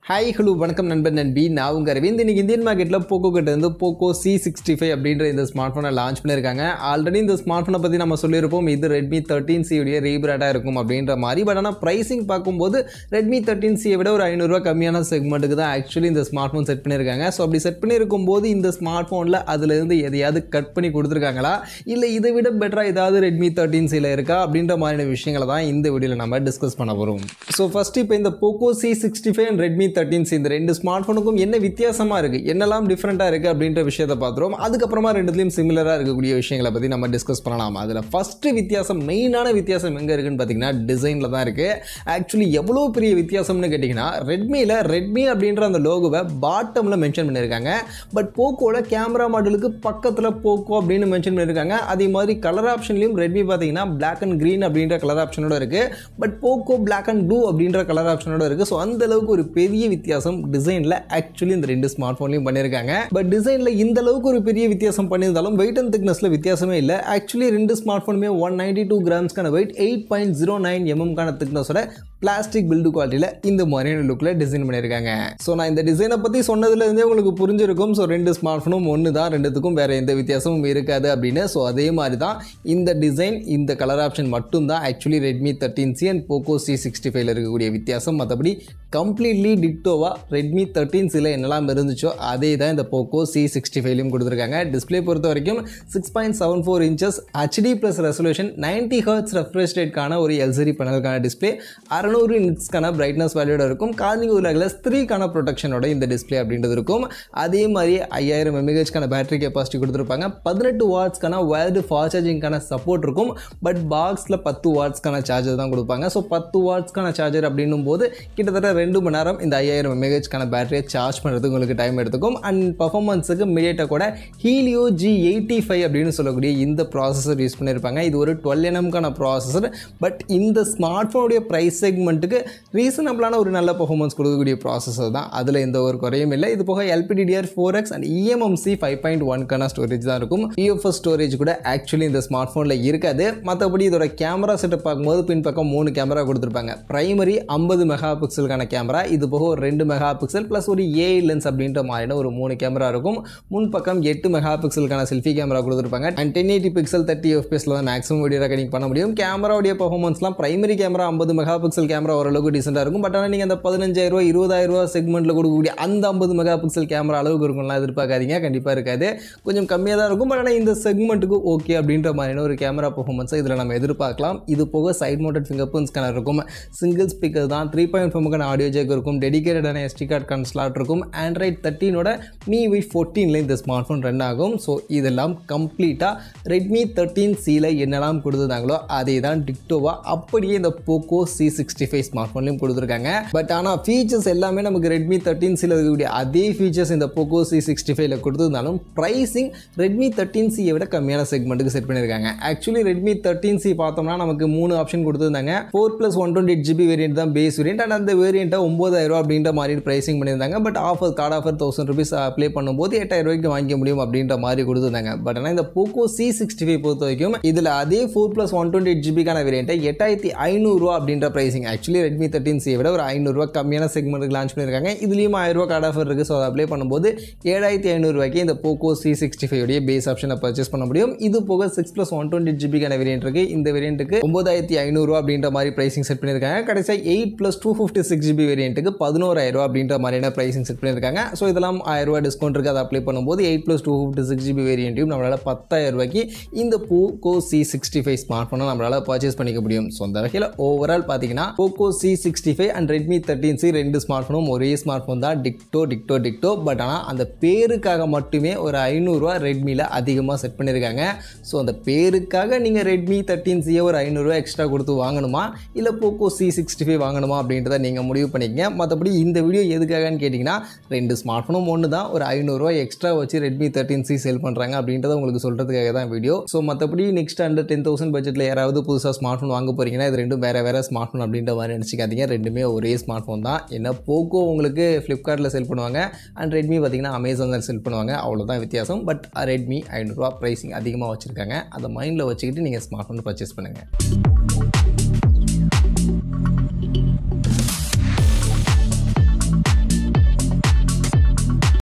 Hi, hello, வணக்கம் நண்பன் நண்பி. நான் உங்க அரவிந்த். இன்னைக்கு இந்தியன் மார்க்கெட்ல Poco கிட்ட இருந்து Poco C65 அப்படிங்கற இந்த ஸ்மார்ட்போனை லான்ச் பண்ணிருக்காங்க. ஆல்ரெடி இந்த ஸ்மார்ட்போனை பத்தி நம்ம சொல்லிருப்போம். இது Redmi 13C உடைய ரீபிராண்டா இருக்கும் அப்படிங்கற மாதிரி. பட் ஆனா பிரைசிங் பாக்கும்போது Redmi 13C விட ஒரு 500 ரூபாய் கம்மியான செக்மென்ட்க்கு தான் एक्चुअली இந்த ஸ்மார்ட்போன் செட் பண்ணிருக்காங்க. சோ அப்படி செட் பண்ணிருக்கும்போது இந்த ஸ்மார்ட்போன்ல அதுல இருந்து எதையாவது கட் பண்ணி கொடுத்திருக்காங்களா இல்ல இதை விட பெட்டரா ஏதாவது Redmi 13C ல இருக்கா அப்படிங்கற மாதிரியான விஷயங்களை தான் இந்த வீடியோல நம்ம டிஸ்கஸ் பண்ண போறோம். சோ ஃபர்ஸ்ட் இப்போ இந்த Poco C65 and Redmi 13C இந்த ரெண்டு ஸ்மார்ட்போனுக்கும் என்ன வித்தியாசமா இருக்கு என்னெல்லாம் டிஃபரெண்டா இருக்கு அப்படிங்கற விஷயத்தை பார்த்தோம். அதுக்கு அப்புறமா ரெண்டுலயும் சிமிலரா இருக்கக்கூடிய விஷயங்களை பத்தி நம்ம டிஸ்கஸ் பண்ணலாம். அதுல ஃபர்ஸ்ட் வித்தியாசம் மெயினான வித்தியாசம் எங்க இருக்குன்னு பாத்தீங்கன்னா டிசைன்ல தான் இருக்கு. ஆக்சுவலி எவ்வளவு பெரிய வித்தியாசம்னு கேட்டீங்கன்னா ரெட்மில ரெட்மி அப்படிங்கற அந்த லோகோவை பாட்டம்ல மென்ஷன் பண்ணிருக்காங்க. பட் போக்கோல கேமரா மாடலுக்கு பக்கத்துல போக்கோ அப்படின்னு மென்ஷன் பண்ணிருக்காங்க. அதே மாதிரி கலர் ஆப்ஷன்லயும் ரெட்மி பாத்தீங்கன்னா Black and Green அப்படிங்கற கலர் ஆப்ஷனோட இருக்கு. But Poco Black and Blue அப்படிங்கற கலர் ஆப்ஷனோட இருக்கு. சோ அந்த அளவுக்கு ஒரு பெரிய வித்தியாசம் டிசைன்ல ஆக்சுவலி இந்த ரெண்டு ஸ்மார்ட்போன்லயும் பண்ணிருக்காங்க. பட் டிசைன்ல இந்த அளவுக்கு ஒரு பெரிய வித்தியாசம் பண்ணிருந்தாலும் வெயிட் அண்ட் திக்னஸ்ல வித்தியாசமே இல்ல. ஆக்சுவலி ரெண்டு ஸ்மார்ட்போனுமே 192 கிராம்ஸ்க்கான வெயிட் 8.09 mm கான திக்னஸோட பிளாஸ்டிக் பில்டு குவாலிட்டியில இந்த மாதிரியான லுக்ல டிசைன் பண்ணிருக்காங்க. சோ நான் இந்த டிசைனை பத்தி சொன்னதுல இருந்தே உங்களுக்கு புரிஞ்சிருக்கும். சோ ரெண்டு ஸ்மார்ட்போனும் ஒன்னு தான், ரெண்டுத்துக்கும் வேற எந்த வித்தியாசமும் இருக்காது அப்படின்னு. சோ அதே மாதிரி தான் இந்த டிசைன் இந்த கலர் ஆப்ஷன் மட்டும் தான் actually Redmi 13C and Poco C65 ல இருக்கக்கூடிய வித்தியாசம். மற்றபடி கம்ப்ளீட்லி டிக்டோவா Redmi 13C ல என்னெல்லாம் இருந்துச்சோ அதே தான் இந்த Poco C65 லயும் கொடுத்திருக்காங்க. டிஸ்ப்ளே பொறுத்த வரைக்கும் 6.74 inches HD plus resolution 90 Hz refresh rate கான ஒரு LCD பேனலுக்கான டிஸ்ப்ளே 600 nits கான பிரைட்னஸ் வேல்யூட இருக்கும். கார்னிங் கிளாஸ் 3 கான ப்ரொடெக்ஷனோட இந்த டிஸ்ப்ளே அப்படின்றது இருக்கும். அதே மாதிரி 5000 mAh கான பேட்டரி கெபாசிட்டி கொடுத்திருப்பாங்க. 18 watts கான வயர்டு ஃபாஸ்ட் சார்ஜிங் கான சப்போர்ட் இருக்கும். பட் பாக்ஸ்ல 10 watts கான சார்ஜர் தான் கொடுப்பாங்க. சோ 10 watts கான சார்ஜர் அப்படின்னும் போது கிட்டத்தட்ட 2 மணி நேரம் இந்த 5000 mAh கான பேட்டரியை சார்ஜ் பண்றதுக்கு உங்களுக்கு டைம் எடுத்துக்கும். அண்ட் பெர்ஃபார்மன்ஸ்க்கு மீடியாடெக் கூட Helio G85 அப்படின்னு சொல்லக்கூடிய இந்த ப்ராசஸர் யூஸ் பண்ணிருப்பாங்க. இது ஒரு 12nm கான ப்ராசஸர். பட் இந்த ஸ்மார்ட்போனுடைய பிரைஸ் செக்மெண்ட்டுக்கு ரீசனபிளான ஒரு நல்ல பெர்ஃபார்மன்ஸ் கொடுக்கக்கூடிய ப்ராசஸர் தான். அதுல எந்த ஒரு குறையும் இல்லை. இது போக LPDDR4X and eMMC 5.1 கான ஸ்டோரேஜ் தான் இருக்கும். UFS ஸ்டோரேஜ் கூட ஆக்சுவலி இந்த ஸ்மார்ட்போன்ல இருக்காது. மற்றபடி இதோட கேமரா செட்டப் பார்க்கும்போது பின்பக்கம் 3 கேமரா கொடுத்திருப்பாங்க. பிரைமரி 50 மெகா பிக்சலுக்கான கேமரா, இது போக ஒரு 2 மெகா பிக்சல் பிளஸ் ஒரு AI லென்ஸ் அப்படின்ற மாதிரியான ஒரு 3 கேமரா இருக்கும். முன்பக்கம் 8 மெகா பிக்சலுக்கான செல்ஃபி கேமரா கொடுத்திருப்பாங்க. அண்ட் 1080 பிக்சல் 30 fps ல தான் மேக்ஸிமம் வீடியோ ரெக்கார்டிங் பண்ண முடியும். கேமராவுடைய பெர்ஃபார்மன்ஸ்லாம் primary camera 50 mega pixel camera ஓரளவுக்கு டீசெண்டா இருக்கும். பட் ஆனால் நீங்க அந்த 15000 20000 செக்மெண்ட்ல கொடுக்கக்கூடிய அந்த 50 மெகா பிக்சல் கேமரா அளவுக்கு இருக்கும்லாம் எதிர்பார்க்காதீங்க. கண்டிப்பா இருக்காது, கொஞ்சம் கம்மியாக தான் இருக்கும். பட் ஆனால் இந்த செக்மெண்ட்டுக்கு ஓகே அப்படின்ற மாதிரியான ஒரு கேமரா பெர்ஃபார்மன்ஸை இதில் நம்ம எதிர்பார்க்கலாம். இது போக side mounted fingerprint scanner இருக்கும். சிங்கிள் ஸ்பீக்கர் தான். 3.5 கான ஆடியோ ஜேக் இருக்கும். டெடிகேட்டடான SD கார்டு கான ஸ்லாட் இருக்கும். Android 13ஓட MIUI 14ல இந்த ஸ்மார்ட்போன் ரன் ஆகும். ஸோ இதெல்லாம் கம்ப்ளீட்டாக Redmi 13C ல என்னெல்லாம் கொடுத்துருந்தாங்களோ அதே தான் டிக்டோவா அப்படியே இந்த Poco C65 ஸ்மார்ட்போன்லையும் கொடுத்துருக்காங்க. பட் ஆனால் ஃபீச்சர்ஸ் எல்லாமே நமக்கு Redmi 13C ல இருக்கக்கூடிய அதே ஃபீச்சர்ஸ் இந்த Poco C65 ல கொடுத்துருந்தாலும் ப்ரைசிங் Redmi 13C விட கம்மியான செக்மெண்ட்டுக்கு செட் பண்ணியிருக்காங்க. ஆக்சுவலி Redmi 13C பார்த்தோம்னா நமக்கு 3 ஆப்ஷன் கொடுத்துருந்தாங்க. 4+ 128GB வேரியன்ட் தான் பேஸ் வேரியன்ட். அண்ட் அந்த வேரியண்ட்டை 9000 அப்படின்ற மாதிரி பிரைசிங் பண்ணியிருந்தாங்க. But offer card offer 1000 rupees apply பண்ணும்போது 8000 ரூபாய்க்கு வாங்கிக்க முடியும் அப்படின்ற மாதிரி கொடுத்துருந்தாங்க. பட் ஆனால் இந்த Poco C65 பொறுத்த வரைக்கும் இதில் அதே 4+ 128GB கான வேரியண்ட்டை 8500 ரூபா அப்படின்ற பிரைசிங். ஆக்சுவலி Redmi 13C விட ஒரு 500 ரூபா கம்மியான செக்மெண்ட்டுக்கு லான்ச் பண்ணியிருக்காங்க. இதுலேயும் 1000 ரூபா கார்டு ஆஃபர் இருக்குது. ஸோ அதை அப்ளை பண்ணும்போது 7500 ரூபாய்க்கு இந்த Poco C65 உடைய பேஸ் ஆப்ஷனை பர்ச்சேஸ் பண்ண முடியும். இது போக 6+ 128GB கான வேரியன்ட் இருக்குது. இந்த வேரியண்ட்டுக்கு 9500 ரூபா அப்படின்ற மாதிரி பிரைசிங் செட் பண்ணியிருக்காங்க. கடைசியாக 8+ 256GB வேரியண்ட்டுக்கு 11000 ரூபா அப்படின்ற மாதிரியான பிரைசிங் செட் பண்ணியிருக்காங்க. ஸோ இதெல்லாம் 1000 ரூபா டிஸ்கவுண்ட் இருக்குது. அதை அப்ளை பண்ணும்போது 8+ 256GB வேரியண்ட்டையும் நம்மளால் 10000 ரூபாய்க்கு இந்த Poco C65 ஸ்மார்ட் ஃபோனை நம்மளால் பர்ச்சேஸ் பண்ணிக்க முடியும். ஸோ அந்த வகையில் ஓவரால் பார்த்தீங்கன்னா Poco C65 and Redmi 13C ரெண்டு ஸ்மார்ட் ஃபோனும் ஒரே ஸ்மார்ட் ஃபோன் தான். டிக்டோ. பட் ஆனால் அந்த பேருக்காக மட்டுமே ஒரு 500 ரூபா ரெட்மியில் அதிகமாக செட் பண்ணியிருக்காங்க. ஸோ அந்த பேருக்காக நீங்கள் Redmi 13C ஒரு 500 ரூபா எக்ஸ்ட்ரா கொடுத்து வாங்கணுமா இல்லை Poco C65 வாங்கணுமா அப்படின்றத நீங்கள் முடிவு பண்ணிக்கங்க. மற்றபடி இந்த வீடியோ எதுக்காகன்னு கேட்டிங்கன்னா ரெண்டு ஸ்மார்ட் ஃபோனும் ஒன்று தான். ஒரு 500 ரூபா எக்ஸ்ட்ரா வச்சு Redmi 13C சேல் பண்ணுறாங்க அப்படின்றத உங்களுக்கு சொல்கிறதுக்காக தான் வீடியோ. ஸோ மற்றபடி நெக்ஸ்ட் அண்டர் 10,000 பட்ஜெட்டில் யாராவது புதுசாக ஸ்மார்ட் ஃபோன் வாங்க போகிறீங்கன்னா இது ரெண்டும் வேறு ஸ்மார்ட் ஃபோன் அப்படின்ற மாதிரி நினச்சிக்காதீங்க. ரெண்டுமே ஒரே ஸ்மார்ட் ஃபோன் தான். ஏன்னா Poco உங்களுக்கு ஃப்ளிப்கார்ட்டில் செல் பண்ணுவாங்க அண்ட் Redmi பார்த்தீங்கன்னா அமேசானில் செல் பண்ணுவாங்க. அவ்வளோதான் வித்தியாசம். பட் Redmi 500 ரூபா ப்ரைஸிங் அதிகமாக வச்சுருக்காங்க. அதை மைண்டில் வச்சுக்கிட்டு நீங்கள் ஸ்மார்ட் ஃபோன் பர்ச்சேஸ் பண்ணுங்கள்.